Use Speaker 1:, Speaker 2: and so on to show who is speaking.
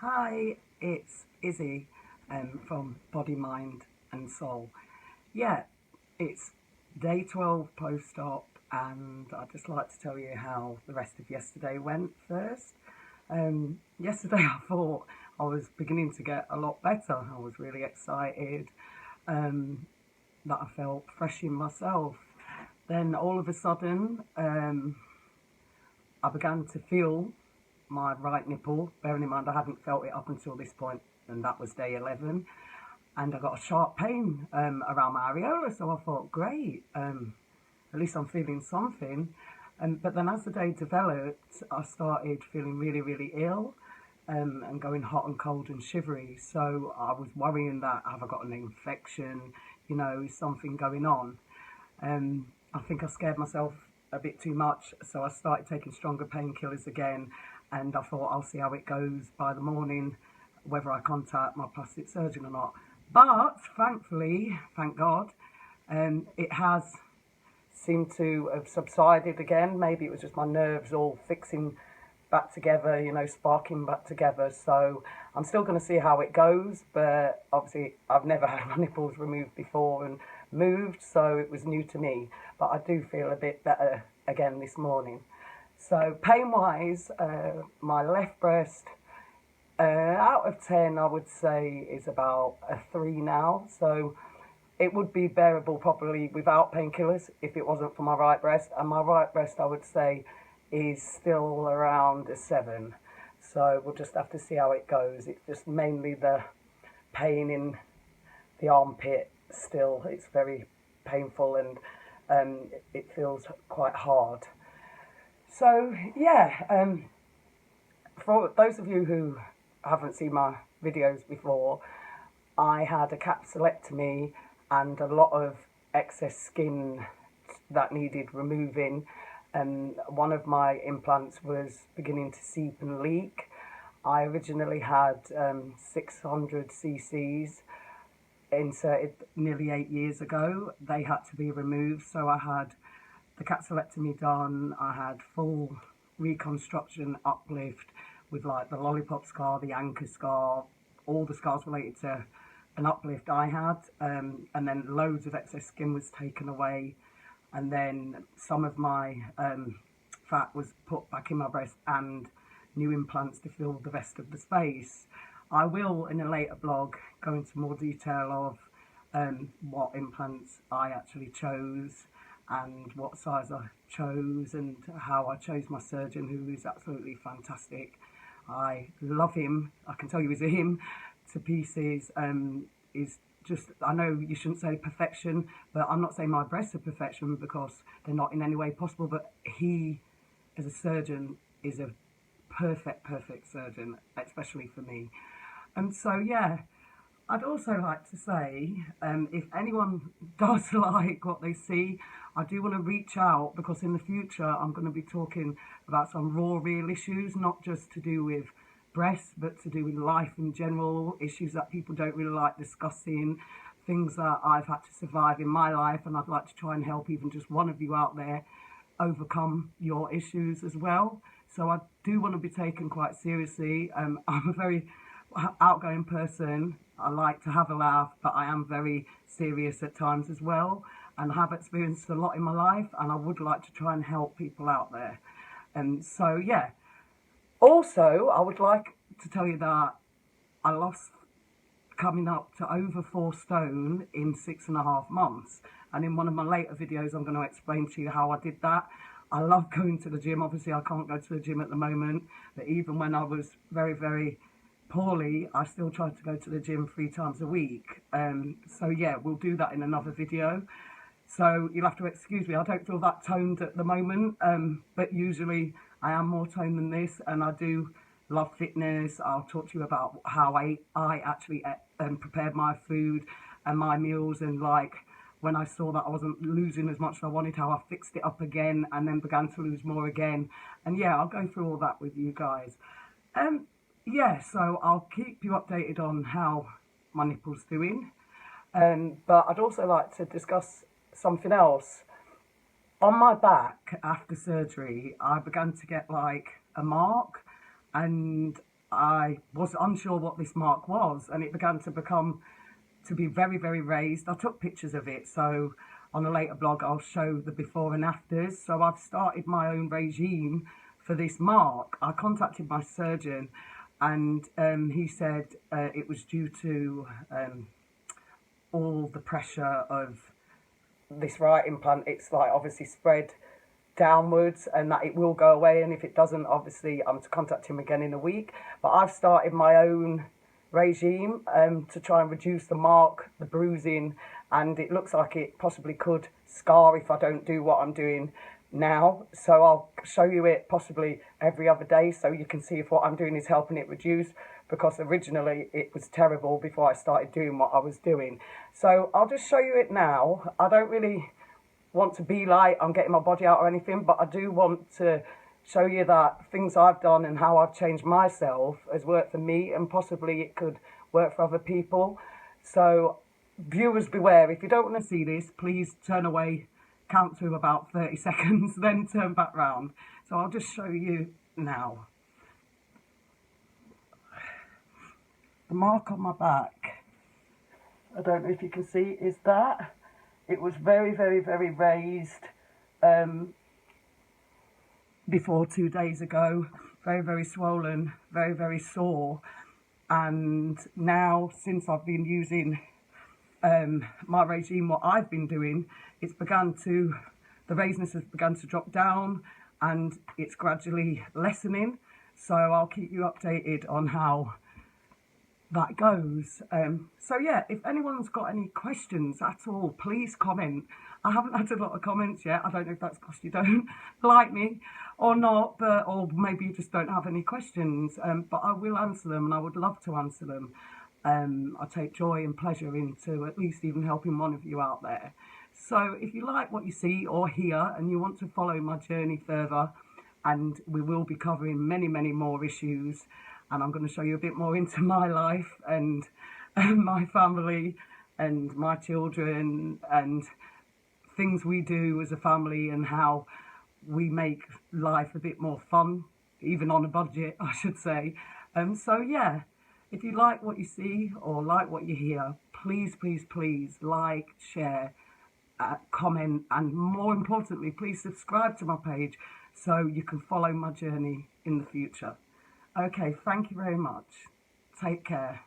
Speaker 1: Hi, it's Izzy from Body, Mind and Soul. Yeah, it's day 12 post-op, and I'd just like to tell you how the rest of yesterday went first. Yesterday I thought I was beginning to get a lot better. I was really excited that I felt fresh in myself. Then all of a sudden, I began to feel my right nipple, bearing in mind I hadn't felt it up until this point, and that was day 11. And I got a sharp pain around my areola, so I thought, great, at least I'm feeling something. But then as the day developed, I started feeling really, really ill and going hot and cold and shivery. So I was worrying that, have I got an infection, is something going on? I think I scared myself a bit too much, so I started taking stronger painkillers again, and I thought I'll see how it goes by the morning, whether I contact my plastic surgeon or not. But thankfully, thank God, it has seemed to have subsided again. Maybe it was just my nerves all fixing back together, sparking back together. So I'm still going to see how it goes, but obviously I've never had my nipples removed before and moved, so it was new to me. But I do feel a bit better again this morning. So pain-wise, my left breast, out of 10, I would say is about a 3 now. So it would be bearable probably without painkillers if it wasn't for my right breast. And my right breast, I would say, is still around a 7. So we'll just have to see how it goes. It's just mainly the pain in the armpit still. It's very painful, and it feels quite hard. So yeah, for those of you who haven't seen my videos before, I had a capsulectomy and a lot of excess skin that needed removing. And one of my implants was beginning to seep and leak. I originally had 600 cc's inserted nearly 8 years ago. They had to be removed, so I had the capsulectomy done. I had full reconstruction uplift with like the lollipop scar, the anchor scar, all the scars related to an uplift I had, and then loads of excess skin was taken away, and then some of my fat was put back in my breast and new implants to fill the rest of the space. I will, in a later blog, go into more detail of what implants I actually chose and what size I chose and how I chose my surgeon, who is absolutely fantastic. I love him. I can tell you he's a him to pieces. Is just, I know you shouldn't say perfection, but I'm not saying my breasts are perfection because they're not in any way possible, but he, as a surgeon, is a perfect surgeon, especially for me. And so, yeah, I'd also like to say, if anyone does like what they see, I do want to reach out, because in the future I'm going to be talking about some raw, real issues, not just to do with breasts, but to do with life in general, issues that people don't really like discussing, things that I've had to survive in my life, and I'd like to try and help even just one of you out there overcome your issues as well. So I do want to be taken quite seriously. I'm a very outgoing person. I like to have a laugh, but I am very serious at times as well, and I have experienced a lot in my life, and I would like to try and help people out there. And so yeah, also I would like to tell you that I lost coming up to over 4 stone in 6.5 months, and in one of my later videos I'm going to explain to you how I did that. I love going to the gym. Obviously I can't go to the gym at the moment, but even when I was very poorly, I still tried to go to the gym 3 times a week. So yeah, we'll do that in another video. So you'll have to excuse me, I don't feel that toned at the moment, but usually I am more toned than this, and I do love fitness. I'll talk to you about how I actually prepared my food and my meals, and like when I saw that I wasn't losing as much as I wanted, how I fixed it up again and then began to lose more again. And yeah, I'll go through all that with you guys. Yeah, so I'll keep you updated on how my nipple's doing. But I'd also like to discuss something else. On my back after surgery, I began to get like a mark, and I was unsure what this mark was, and it began to be very, very raised. I took pictures of it, so on a later blog I'll show the before and afters. So I've started my own regime for this mark. I contacted my surgeon, and he said it was due to all the pressure of this right implant. It's like obviously spread downwards, and that it will go away, and if it doesn't, obviously I'm to contact him again in a week. But I've started my own regime to try and reduce the mark, the bruising, and it looks like it possibly could scar if I don't do what I'm doing now. So I'll show you it possibly every other day so you can see if what I'm doing is helping it reduce, because originally it was terrible before I started doing what I was doing. So I'll just show you it now. I don't really want to be like I'm getting my body out or anything, but I do want to show you that things I've done and how I've changed myself has worked for me, and possibly it could work for other people. So viewers beware, if you don't want to see this, please turn away, count to about 30 seconds, then turn back round. So I'll just show you now. The mark on my back, I don't know if you can see, is that. It was very, very, very raised before 2 days ago. Very, very swollen, very, very sore. And now, since I've been using my regime, what I've been doing, it's begun to, the raisedness has begun to drop down, and it's gradually lessening. So I'll keep you updated on how that goes. So yeah, if anyone's got any questions at all, please comment. I haven't had a lot of comments yet. I don't know if that's because you don't like me or not, but or maybe you just don't have any questions. But I will answer them, and I would love to answer them. I take joy and pleasure into at least even helping one of you out there. So if you like what you see or hear and you want to follow my journey further, and we will be covering many, many more issues, and I'm going to show you a bit more into my life and my family and my children and things we do as a family and how we make life a bit more fun, even on a budget, I should say. So yeah, if you like what you see or like what you hear, please, please, please like, share, comment, and more importantly, please subscribe to my page so you can follow my journey in the future. Okay, thank you very much. Take care.